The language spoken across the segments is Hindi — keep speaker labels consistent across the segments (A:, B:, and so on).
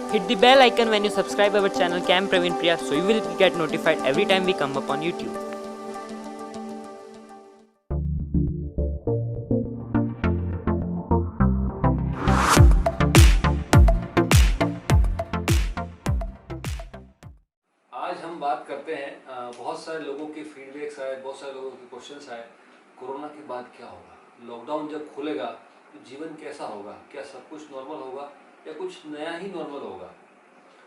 A: Hit the bell icon when you subscribe our channel Camp Praveen Priya so you will get notified every time we come up on YouTube.
B: आज हम बात करते हैं बहुत सारे लोगों के फीडबैक्स आए, बहुत सारे लोगों के क्वेश्चंस आए। कोरोना के बाद क्या होगा, लॉकडाउन जब खुलेगा तो जीवन कैसा होगा, क्या सब कुछ नॉर्मल होगा या कुछ नया ही नॉर्मल होगा।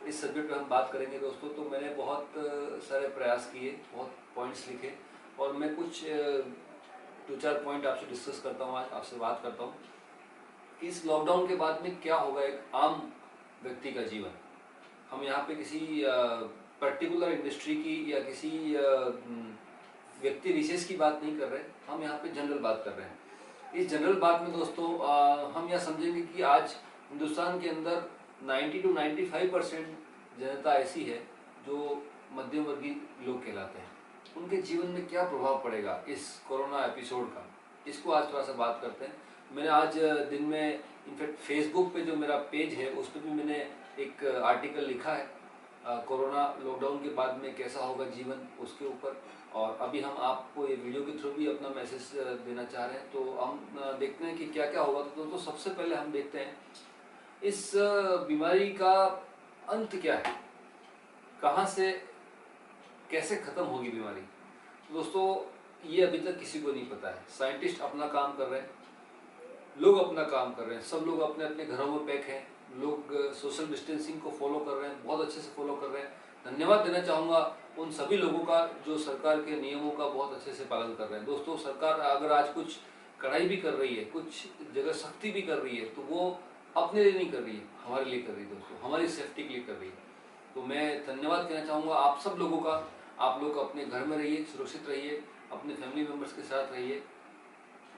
B: इस सब्जेक्ट पे हम बात करेंगे दोस्तों। तो मैंने बहुत सारे प्रयास किए, बहुत पॉइंट्स लिखे और मैं कुछ दो चार पॉइंट आपसे डिस्कस करता हूँ, आज आपसे बात करता हूँ कि इस लॉकडाउन के बाद में क्या होगा एक आम व्यक्ति का जीवन। हम यहाँ पे किसी पर्टिकुलर इंडस्ट्री की या किसी व्यक्ति विशेष की बात नहीं कर रहे, हम यहाँ पे जनरल बात कर रहे हैं। इस जनरल बात में दोस्तों हम यह समझेंगे कि आज हिंदुस्तान के अंदर 90 to 95% जनता ऐसी है जो मध्यम वर्गीय लोग कहलाते हैं। उनके जीवन में क्या प्रभाव पड़ेगा इस कोरोना एपिसोड का, इसको आज थोड़ा सा बात करते हैं। मैंने आज दिन में इनफैक्ट फेसबुक पे जो मेरा पेज है उस पर भी मैंने एक आर्टिकल लिखा है कोरोना लॉकडाउन के बाद में कैसा होगा जीवन, उसके ऊपर। और अभी हम आपको ये वीडियो के थ्रू भी अपना मैसेज देना चाह रहे हैं। तो हम देखते हैं कि क्या क्या होगा। तो दोस्तों सबसे पहले हम देखते हैं इस बीमारी का अंत क्या है, कहाँ से कैसे ख़त्म होगी बीमारी। तो दोस्तों ये अभी तक किसी को नहीं पता है। साइंटिस्ट अपना काम कर रहे हैं, लोग अपना काम कर रहे हैं, सब लोग अपने अपने घरों में पैक हैं, लोग सोशल डिस्टेंसिंग को फॉलो कर रहे हैं, बहुत अच्छे से फॉलो कर रहे हैं। धन्यवाद देना चाहूँगा उन सभी लोगों का जो सरकार के नियमों का बहुत अच्छे से पालन कर रहे हैं। दोस्तों सरकार अगर आज कुछ कड़ाई भी कर रही है, कुछ जगह सख्ती भी कर रही है, तो वो अपने लिए नहीं कर रही है, हमारे लिए कर रही है दोस्तों, हमारी सेफ्टी के लिए कर रही है। तो मैं धन्यवाद कहना चाहूँगा आप सब लोगों का। आप लोग अपने घर में रहिए, सुरक्षित रहिए, अपने फैमिली मेम्बर्स के साथ रहिए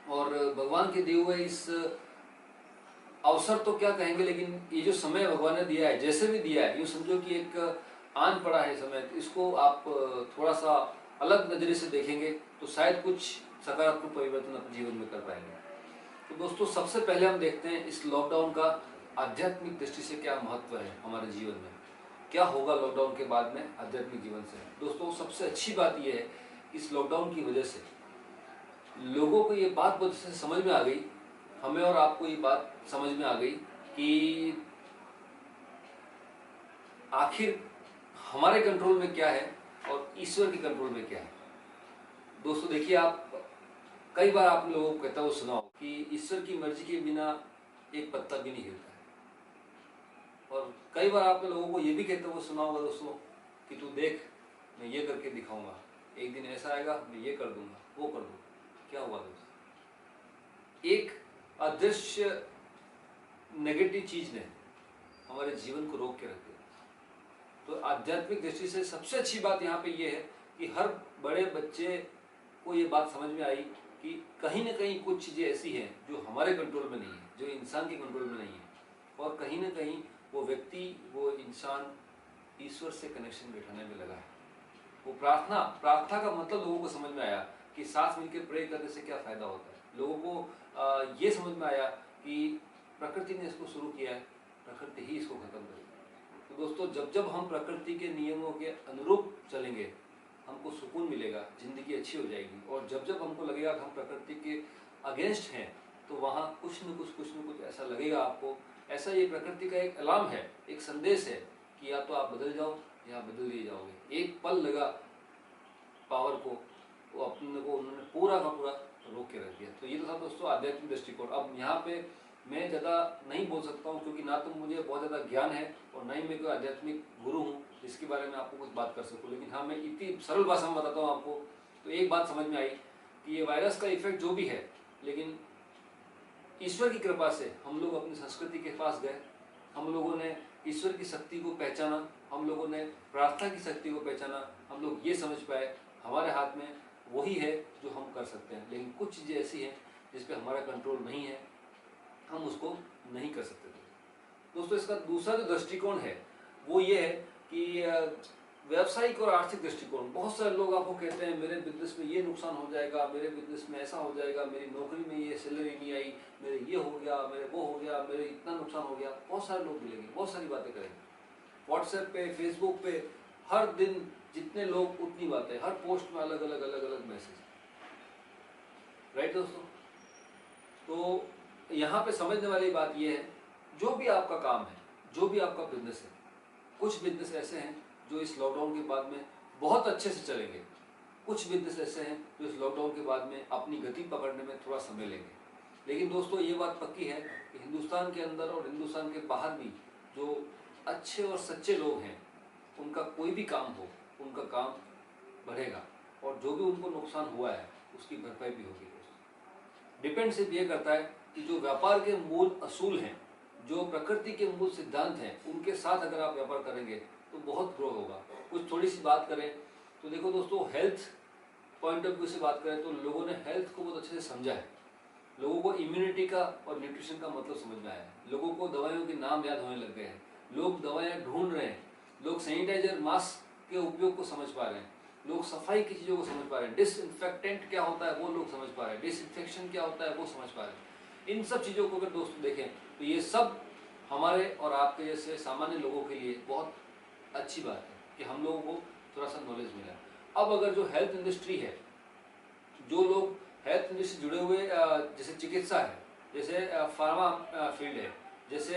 B: और भगवान के दिए हुए इस अवसर तो क्या कहेंगे, लेकिन ये जो समय भगवान ने दिया है, जैसे भी दिया है, यूँ समझो कि एक आन पड़ा है समय, इसको आप थोड़ा सा अलग नज़रिए से देखेंगे तो शायद कुछ सकारात्मक परिवर्तन अपने जीवन में कर पाएंगे। तो दोस्तों सबसे पहले हम देखते हैं इस लॉकडाउन का आध्यात्मिक दृष्टि से क्या महत्व है हमारे जीवन में, क्या होगा लॉकडाउन के बाद में आध्यात्मिक जीवन से। दोस्तों सबसे अच्छी बात यह है इस लॉकडाउन की वजह से लोगों को ये बात बहुत अच्छे से समझ में आ गई, हमें और आपको ये बात समझ में आ गई कि आखिर हमारे कंट्रोल में क्या है और ईश्वर के कंट्रोल में क्या है। दोस्तों देखिए, आप कई बार आप लोगों को कहता हुआ सुना हो कि ईश्वर की मर्जी के बिना एक पत्ता भी नहीं हिलता है। और कई बार आपने लोगों को ये भी कहते हुए सुना होगा दोस्तों कि तू देख मैं ये करके दिखाऊंगा, एक दिन ऐसा आएगा मैं ये कर दूंगा, वो कर दूंगा। क्या हुआ दोस्तों, एक अदृश्य नेगेटिव चीज ने हमारे जीवन को रोक के रख दिया। तो आध्यात्मिक दृष्टि से सबसे अच्छी बात यहाँ पे ये है कि हर बड़े बच्चे को ये बात समझ में आई कि कहीं ना कहीं कुछ चीज़ें ऐसी हैं जो हमारे कंट्रोल में नहीं है, जो इंसान के कंट्रोल में नहीं है, और कहीं ना कहीं वो व्यक्ति, वो इंसान ईश्वर से कनेक्शन बैठाने में लगा है। वो प्रार्थना का मतलब लोगों को समझ में आया कि साथ मिलकर प्रे करने से क्या फ़ायदा होता है। लोगों को ये समझ में आया कि प्रकृति ने इसको शुरू किया है, प्रकृति ही इसको ख़त्म करेगी। तो दोस्तों जब जब हम प्रकृति के नियमों के अनुरूप चलेंगे हमको सुकून मिलेगा, ज़िंदगी अच्छी हो जाएगी। और जब जब हमको लगेगा कि हम प्रकृति के अगेंस्ट हैं तो वहाँ कुछ न कुछ ऐसा लगेगा आपको। ऐसा ये प्रकृति का एक अलार्म है, एक संदेश है कि या तो आप बदल जाओ या बदल दिए जाओगे। एक पल लगा पावर को, वो अपने को उन्होंने पूरा का पूरा रोक के रख दिया। तो ये तो था दोस्तों आध्यात्मिक दृष्टिकोण। अब यहाँ पे मैं ज़्यादा नहीं बोल सकता हूँ क्योंकि ना तो मुझे बहुत ज़्यादा ज्ञान है और ना ही मैं कोई आध्यात्मिक गुरु हूँ जिसके बारे में आपको कुछ बात कर सकूँ। लेकिन हाँ, मैं इतनी सरल भाषा में बताता हूँ आपको। तो एक बात समझ में आई कि ये वायरस का इफेक्ट जो भी है, लेकिन ईश्वर की कृपा से हम लोग अपनी संस्कृति के पास गए, हम लोगों ने ईश्वर की शक्ति को पहचाना, हम लोगों ने प्रार्थना की शक्ति को पहचाना। हम लोग ये समझ पाए हमारे हाथ में वही है जो हम कर सकते हैं। लेकिन कुछ चीज़ें ऐसी हैं जिस पर हमारा कंट्रोल नहीं है, हम उसको नहीं कर सकते थे। दोस्तों इसका दूसरा जो दृष्टिकोण है वो ये है कि व्यावसायिक और आर्थिक दृष्टिकोण। बहुत सारे लोग आपको कहते हैं मेरे बिजनेस में ये नुकसान हो जाएगा, मेरे बिजनेस में ऐसा हो जाएगा, मेरी नौकरी में ये सैलरी नहीं आई, मेरे ये हो गया, मेरे वो हो गया, मेरे इतना नुकसान हो गया। बहुत सारे लोग मिलेंगे, बहुत सारी बातें करेंगे। व्हाट्सएप पे, फेसबुक पे हर दिन जितने लोग उतनी बातें, हर पोस्ट में अलग अलग मैसेज। राइट दोस्तों, तो यहाँ पे समझने वाली बात यह है, जो भी आपका काम है, जो भी आपका बिजनेस है, कुछ बिजनेस ऐसे हैं जो इस लॉकडाउन के बाद में बहुत अच्छे से चलेंगे, कुछ बिजनेस ऐसे हैं जो इस लॉकडाउन के बाद में अपनी गति पकड़ने में थोड़ा समय लेंगे। लेकिन दोस्तों ये बात पक्की है कि हिंदुस्तान के अंदर और हिंदुस्तान के बाहर भी जो अच्छे और सच्चे लोग हैं, उनका कोई भी काम हो, उनका काम बढ़ेगा और जो भी उनको नुकसान हुआ है उसकी भरपाई भी होगी। डिपेंड सिर्फ ये करता है कि जो व्यापार के मूल असूल हैं, जो प्रकृति के मूल सिद्धांत हैं, उनके साथ अगर आप व्यापार करेंगे तो बहुत ग्रो होगा। कुछ थोड़ी सी बात करें तो देखो दोस्तों, हेल्थ पॉइंट ऑफ व्यू से बात करें तो लोगों ने हेल्थ को बहुत अच्छे से समझा है। लोगों को इम्यूनिटी का और न्यूट्रिशन का मतलब समझ में आया है। लोगों को दवाइयों के नाम याद होने लग गए हैं। लोग दवाइयाँ ढूंढ रहे हैं। लोग सैनिटाइजर, मास्क के उपयोग को समझ पा रहे हैं। लोग सफाई की चीज़ों को समझ पा रहे हैं। डिसइंफेक्टेंट क्या होता है वो लोग समझ पा रहे हैं। डिसइंफेक्शन क्या होता है वो समझ पा रहे हैं। इन सब चीज़ों को अगर दोस्तों देखें तो ये सब हमारे और आपके जैसे सामान्य लोगों के लिए बहुत अच्छी बात है कि हम लोगों को थोड़ा सा नॉलेज मिला। अब अगर जो हेल्थ इंडस्ट्री है, जो लोग हेल्थ इंडस्ट्री से जुड़े हुए, जैसे चिकित्सा है, जैसे फार्मा फील्ड है, जैसे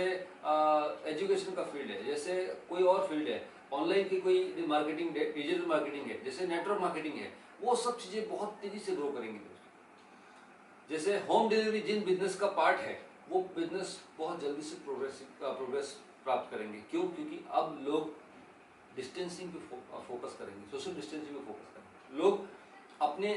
B: एजुकेशन का फील्ड है, जैसे कोई और फील्ड है, ऑनलाइन की कोई मार्केटिंग, डिजिटल मार्केटिंग है, जैसे नेटवर्क मार्केटिंग है, वो सब चीज़ें बहुत तेज़ी से ग्रो करेंगी दोस्तों। जैसे होम डिलीवरी जिन बिजनेस का पार्ट है, वो बिजनेस बहुत जल्दी से प्रोग्रेस प्राप्त करेंगे। क्यों? क्योंकि अब लोग डिस्टेंसिंग पे फोकस करेंगे, सोशल डिस्टेंसिंग पे फोकस करेंगे। लोग अपने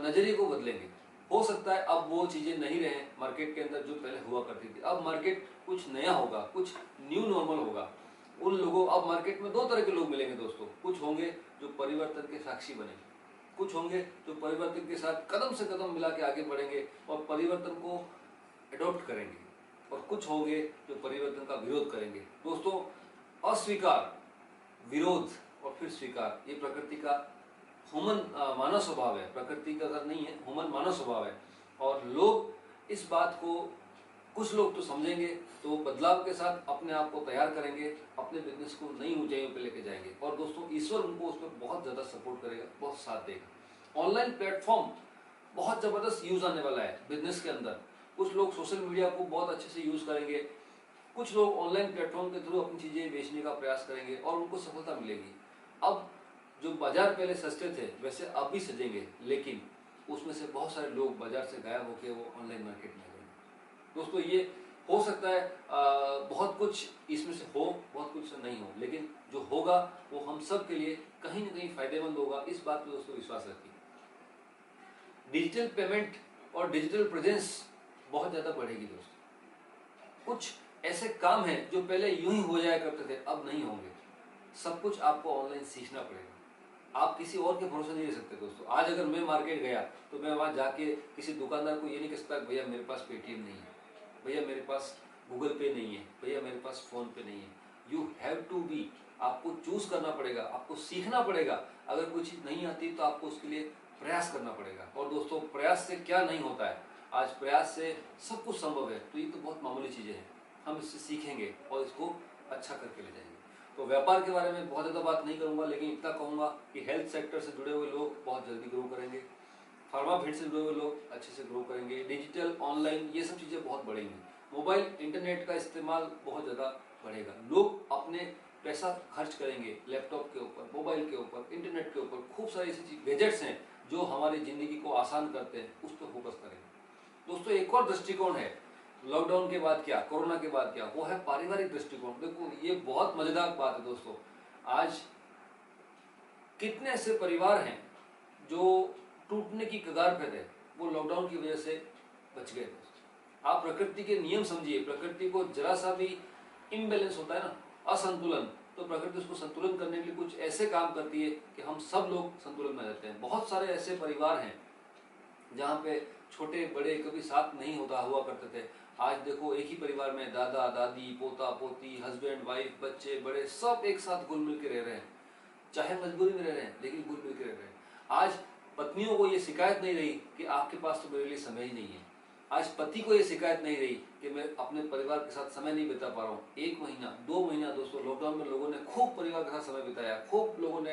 B: नज़रिए को बदलेंगे। हो सकता है अब वो चीज़ें नहीं रहे मार्केट के अंदर जो पहले हुआ करती थी। अब मार्केट कुछ नया होगा, कुछ न्यू नॉर्मल होगा। उन लोगों, अब मार्केट में दो तरह के लोग मिलेंगे दोस्तों। कुछ होंगे जो परिवर्तन के साक्षी बनेंगे, कुछ होंगे जो परिवर्तन के साथ कदम से कदम मिला के आगे बढ़ेंगे और परिवर्तन को अडॉप्ट करेंगे, और कुछ होंगे जो परिवर्तन का विरोध करेंगे। दोस्तों, अस्वीकार, विरोध और फिर स्वीकार, ये प्रकृति का ह्यूमन मानव स्वभाव है। प्रकृति का अगर नहीं है, ह्यूमन मानव स्वभाव है। और लोग इस बात को, कुछ लोग तो समझेंगे, तो बदलाव के साथ अपने आप को तैयार करेंगे, अपने बिजनेस को नई ऊंचाइयों पे लेके जाएंगे। और दोस्तों, ईश्वर उनको उस पर बहुत ज़्यादा सपोर्ट करेगा, बहुत साथ देगा। ऑनलाइन प्लेटफॉर्म बहुत ज़बरदस्त यूज़ आने वाला है बिजनेस के अंदर। कुछ लोग सोशल मीडिया को बहुत अच्छे से यूज़ करेंगे, कुछ लोग ऑनलाइन प्लेटफॉर्म के थ्रू अपनी चीज़ें बेचने का प्रयास करेंगे और उनको सफलता मिलेगी। अब जो बाजार पहले सस्ते थे वैसे अब भी सजेंगे, लेकिन उसमें से बहुत सारे लोग बाजार से गायब होकर वो ऑनलाइन मार्केट में गए। दोस्तों, ये हो सकता है बहुत कुछ इसमें से हो, बहुत कुछ नहीं हो, लेकिन जो होगा वो हम सब के लिए कहीं ना कहीं फायदेमंद होगा। इस बात पर दोस्तों विश्वास रखिए। डिजिटल पेमेंट और डिजिटल प्रेजेंस बहुत ज़्यादा बढ़ेगी दोस्तों। कुछ ऐसे काम हैं जो पहले यूं ही हो जाया करते थे, अब नहीं होंगे। सब कुछ आपको ऑनलाइन सीखना पड़ेगा। आप किसी और के भरोसे नहीं रह सकते दोस्तों। आज अगर मैं मार्केट गया तो मैं वहाँ जाके किसी दुकानदार को ये नहीं कह सकता भैया मेरे पास पेटीएम नहीं है, भैया मेरे पास गूगल पे नहीं है, भैया मेरे पास फ़ोन पे नहीं है। यू हैव टू बी, आपको चूज़ करना पड़ेगा, आपको सीखना पड़ेगा। अगर कोई चीज़ नहीं आती तो आपको उसके लिए प्रयास करना पड़ेगा। और दोस्तों, प्रयास से क्या नहीं होता है, आज प्रयास से सब कुछ संभव है। तो ये तो बहुत मामूली चीज़ें हैं, हम इससे सीखेंगे और इसको अच्छा करके ले जाएंगे। तो व्यापार के बारे में बहुत ज़्यादा बात नहीं करूंगा, लेकिन इतना कहूंगा कि हेल्थ सेक्टर से जुड़े हुए लोग बहुत जल्दी ग्रो करेंगे, फार्मा फील्ड से जुड़े हुए लोग अच्छे से ग्रो करेंगे, डिजिटल, ऑनलाइन, ये सब चीज़ें बहुत बढ़ेंगी। मोबाइल, इंटरनेट का इस्तेमाल बहुत ज़्यादा बढ़ेगा। लोग अपने पैसा खर्च करेंगे लैपटॉप के ऊपर, मोबाइल के ऊपर, इंटरनेट के ऊपर। खूब सारी ऐसी गैजेट्स हैं जो हमारी ज़िंदगी को आसान करते हैं, उस पर फोकस करेंगे। दोस्तों, एक और दृष्टिकोण है लॉकडाउन के बाद क्या, कोरोना के बाद क्या, वो है पारिवारिक दृष्टिकोण। देखो, ये बहुत मजेदार बात है दोस्तों। आज कितने ऐसे परिवार हैं जो टूटने की कगार पे थे, वो लॉकडाउन की वजह से बच गए दोस्तों। आप प्रकृति के नियम समझिए। प्रकृति को जरा सा भी इम्बैलेंस होता है ना, असंतुलन, तो प्रकृति उसको संतुलन करने के लिए कुछ ऐसे काम करती है कि हम सब लोग संतुलन में रहते हैं। बहुत सारे ऐसे परिवार हैं जहाँ पे छोटे बड़े कभी साथ नहीं हुआ करते थे। आज देखो, एक ही परिवार में दादा दादी, पोता पोती, हस्बैंड वाइफ, बच्चे बड़े, सब एक साथ घुल मिल के रह रहे हैं। चाहे मजबूरी में रह रहे हैं, लेकिन घुल मिल के रह रहे हैं। आज पत्नियों को ये शिकायत नहीं रही कि आपके पास तो मेरे लिए समय ही नहीं है। आज पति को ये शिकायत नहीं रही कि मैं अपने परिवार के साथ समय नहीं बिता पा रहा हूँ। 1 महीना 2 महीना दोस्तों लॉकडाउन में लोगों ने खूब परिवार के साथ समय बिताया, खूब लोगों ने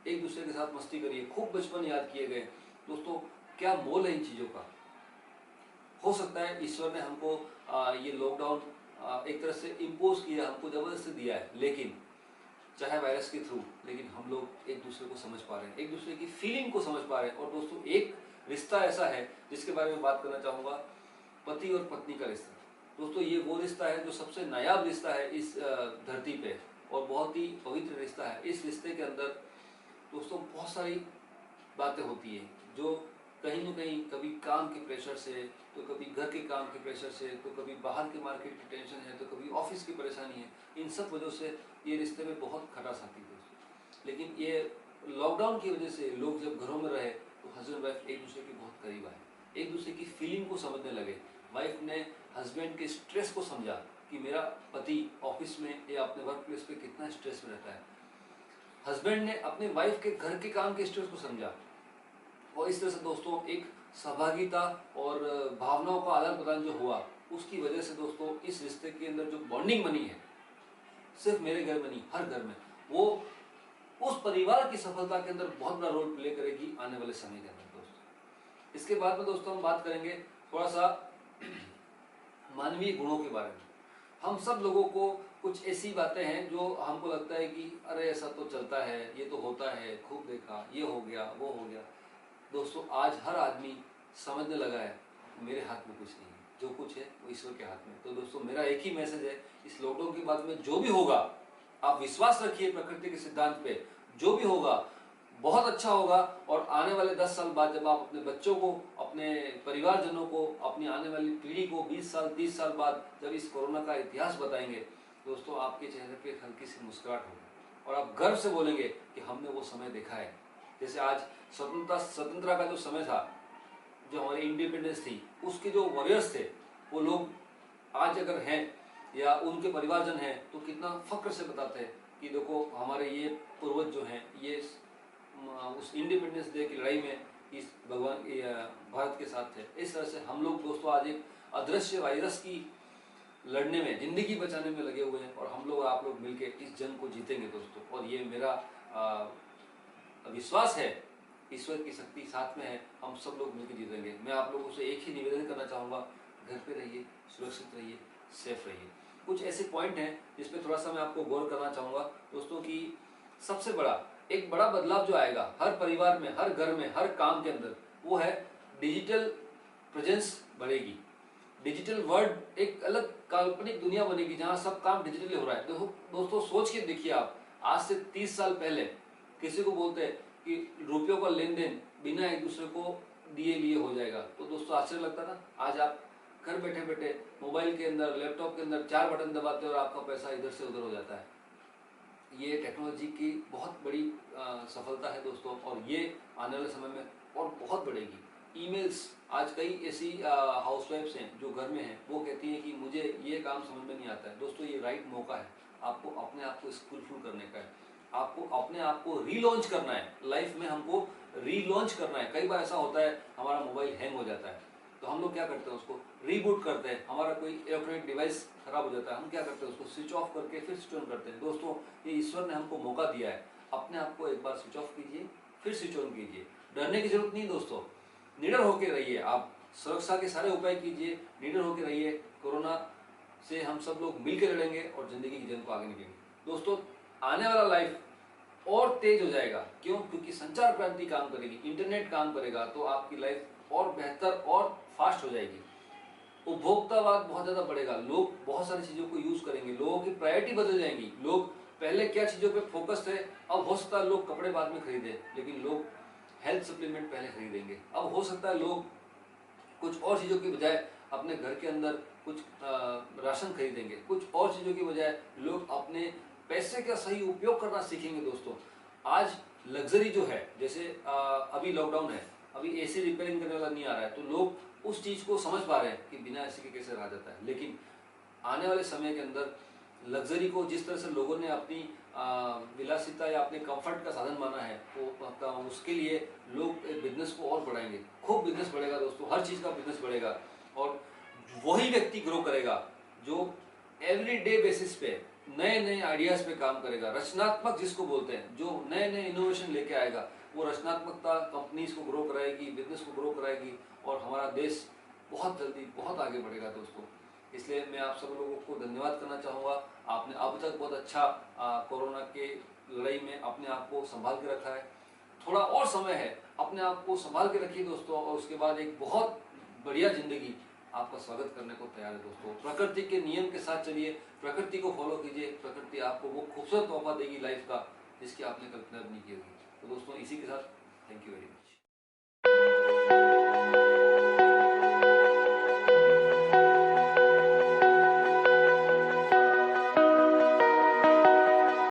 B: एक दूसरे के साथ मस्ती करी है, खूब बचपन याद किए गए। दोस्तों क्या मोल है इन चीज़ों का। हो सकता है ईश्वर ने हमको ये लॉकडाउन एक तरह से इम्पोज किया, हमको जबरदस्ती दिया है, लेकिन चाहे वायरस के थ्रू, लेकिन हम लोग एक दूसरे को समझ पा रहे हैं, एक दूसरे की फीलिंग को समझ पा रहे हैं। और दोस्तों एक रिश्ता ऐसा है जिसके बारे में बात करना चाहूँगा, पति और पत्नी का रिश्ता। दोस्तों ये वो रिश्ता है जो सबसे नायाब रिश्ता है इस धरती पे, और बहुत ही पवित्र रिश्ता है। इस रिश्ते के अंदर दोस्तों बहुत सारी बातें होती हैं जो कहीं न कहीं कभी काम के प्रेशर से, तो कभी घर के काम के प्रेशर से, तो कभी बाहर के मार्केट की टेंशन है, तो कभी ऑफिस की परेशानी है। इन सब वजह से ये रिश्ते में बहुत खटास आती है दोस्तों। लेकिन ये लॉकडाउन की वजह से लोग जब घरों में रहे तो हस्बैंड वाइफ एक दूसरे के बहुत करीब आए, एक दूसरे की फीलिंग को समझने लगे। वाइफ ने हस्बैंड के स्ट्रेस को समझा कि मेरा पति ऑफिस में या अपने वर्क प्लेस पे कितना स्ट्रेस में रहता है। हस्बैंड ने अपने वाइफ के घर के काम के स्ट्रेस को समझा, और इस तरह से दोस्तों एक सहभागिता और भावनाओं का आदान प्रदान जो हुआ, उसकी वजह से दोस्तों इस रिश्ते के अंदर जो बॉन्डिंग बनी है, सिर्फ मेरे घर में नहीं हर घर में, वो उस परिवार की सफलता के अंदर बहुत बड़ा रोल प्ले करेगी आने वाले समय के अंदर दोस्तों। इसके बाद में दोस्तों हम बात करेंगे थोड़ा सा मानवीय गुणों के बारे में। हम सब लोगों को कुछ ऐसी बातें हैं जो हमको लगता है कि अरे ऐसा तो चलता है, ये तो होता है, खूब देखा, ये हो गया, वो हो गया। दोस्तों आज हर आदमी समझने लगा है मेरे हाथ में कुछ नहीं है, जो कुछ है वो ईश्वर के हाथ में। तो दोस्तों मेरा एक ही मैसेज है, इस लॉकडाउन के बाद में जो भी होगा, आप विश्वास रखिए प्रकृति के सिद्धांत पे, जो भी होगा बहुत अच्छा होगा। और आने वाले 10 साल बाद जब आप अपने बच्चों को, अपने परिवारजनों को, अपनी आने वाली पीढ़ी को 20 साल 30 साल बाद जब इस कोरोना का इतिहास बताएंगे, दोस्तों आपके चेहरे पे हल्की सी मुस्कुराहट होगी और आप गर्व से बोलेंगे कि हमने वो समय देखा है। जैसे आज स्वतंत्रता का जो समय था, जो हमारी इंडिपेंडेंस थी, उसके जो वॉरियर्स थे, वो लोग आज अगर हैं या उनके परिवारजन हैं तो कितना फक्र से बताते हैं कि देखो हमारे ये पूर्वज जो हैं, ये उस इंडिपेंडेंस डे की लड़ाई में इस भगवान भारत के साथ थे। इस तरह से हम लोग दोस्तों आज एक अदृश्य वायरस की लड़ने में, जिंदगी बचाने में लगे हुए हैं, और हम लोग आप लोग मिलके इस जंग को जीतेंगे दोस्तों। और ये मेरा विश्वास है, ईश्वर की शक्ति साथ में है, हम सब लोग मिलकर जीतेंगे। मैं आप लोगों से एक ही निवेदन करना चाहूँगा, घर पे रहिए, सुरक्षित रहिए, सेफ रहिए। कुछ ऐसे पॉइंट हैं जिस पे थोड़ा सा मैं आपको गौर करना चाहूँगा दोस्तों कि सबसे एक बड़ा बदलाव जो आएगा हर परिवार में, हर घर में, हर काम के अंदर, वो है डिजिटल प्रेजेंस बढ़ेगी। डिजिटल वर्ल्ड एक अलग काल्पनिक दुनिया बनेगी जहाँ सब काम डिजिटली हो रहा है। देखो दोस्तों सोच के देखिए आप, आज से 30 साल पहले किसी को बोलते हैं कि रुपयों का लेन देन बिना एक दूसरे को दिए लिए हो जाएगा, तो दोस्तों आश्चर्य लगता था। आज आप घर बैठे बैठे मोबाइल के अंदर, लैपटॉप के अंदर 4 बटन दबाते हो और आपका पैसा इधर से उधर हो जाता है। ये टेक्नोलॉजी की बहुत बड़ी सफलता है दोस्तों, और ये आने वाले समय में और बहुत बढ़ेगी। ईमेल्स, आज कई ऐसी हाउसवाइफ्स हैं जो घर में हैं, वो कहती हैं कि मुझे ये काम समझ में नहीं आता है। दोस्तों ये राइट मौका है, आपको अपने आप को स्किलफुल करने का है, आपको अपने आप को रीलॉन्च करना है। लाइफ में हमको रीलॉन्च करना है। कई बार ऐसा होता है हमारा मोबाइल हैंग हो जाता है, तो हम लोग क्या करते हैं, उसको रीबूट करते हैं। हमारा कोई इलेक्ट्रॉनिक डिवाइस खराब हो जाता है, हम क्या करते हैं, उसको स्विच ऑफ करके फिर स्विच ऑन करते हैं। दोस्तों ये ईश्वर ने हमको मौका दिया है, अपने आप को एक बार स्विच ऑफ कीजिए, फिर स्विच ऑन कीजिए। डरने की जरूरत नहीं दोस्तों, निडर होकर रहिए, आप सुरक्षा के सारे उपाय कीजिए, निडर होकर रहिए। कोरोना से हम सब लोग मिलकर लड़ेंगे और जिंदगी की जंग को आगे निकलेंगे। दोस्तों आने वाला लाइफ और तेज हो जाएगा, क्यों? क्योंकि संचार क्रांति काम करेगी, इंटरनेट काम करेगा, तो आपकी लाइफ और बेहतर और फास्ट हो जाएगी। उपभोक्तावाद बहुत ज्यादा बढ़ेगा, लोग बहुत सारी चीजों को यूज करेंगे, लोगों की प्रायोरिटी बदल जाएंगी। लोग पहले क्या चीजों पे फोकस थे, अब हो सकता है लोग कपड़े बाद में खरीदे, लेकिन लोग हेल्थ सप्लीमेंट पहले खरीदेंगे। अब हो सकता है लोग कुछ और चीजों की बजाय अपने घर के अंदर कुछ राशन खरीदेंगे, कुछ और चीजों की बजाय लोग अपने पैसे का सही उपयोग करना सीखेंगे। दोस्तों आज लग्जरी जो है, जैसे अभी लॉकडाउन है, अभी एसी रिपेयरिंग करने वाला नहीं आ रहा है, तो लोग उस चीज को समझ पा रहे हैं कि बिना एसी के कैसे रहा जाता है। लेकिन आने वाले समय के अंदर लग्जरी को जिस तरह से लोगों ने अपनी विलासिता या अपने कंफर्ट का साधन माना है, तो उसके लिए लोग बिजनेस को और बढ़ाएंगे, खूब बिजनेस बढ़ेगा दोस्तों, हर चीज का बिजनेस बढ़ेगा। और वही व्यक्ति ग्रो करेगा जो एवरीडे बेसिस पे नए नए आइडियाज पे काम करेगा। रचनात्मक जिसको बोलते हैं, जो नए नए इनोवेशन लेके आएगा, वो रचनात्मकता कंपनीज को ग्रो कराएगी, बिजनेस को ग्रो कराएगी और हमारा देश बहुत जल्दी बहुत आगे बढ़ेगा दोस्तों। इसलिए मैं आप सब लोगों को धन्यवाद करना चाहूँगा। आपने अब तक बहुत अच्छा कोरोना के लड़ाई में अपने आप को संभाल के रखा है। थोड़ा और समय है, अपने आप को संभाल के रखिए दोस्तों, और उसके बाद एक बहुत बढ़िया जिंदगी आपका स्वागत करने को तैयार है दोस्तों। प्रकृति के नियम के साथ चलिए, प्रकृति को फॉलो कीजिए, प्रकृति आपको वो खूबसूरत तोहफा देगी लाइफ का जिसकी आपने कल्पना भी नहीं की होगी। तो दोस्तों इसी के साथ थैंक यू वेरी मच।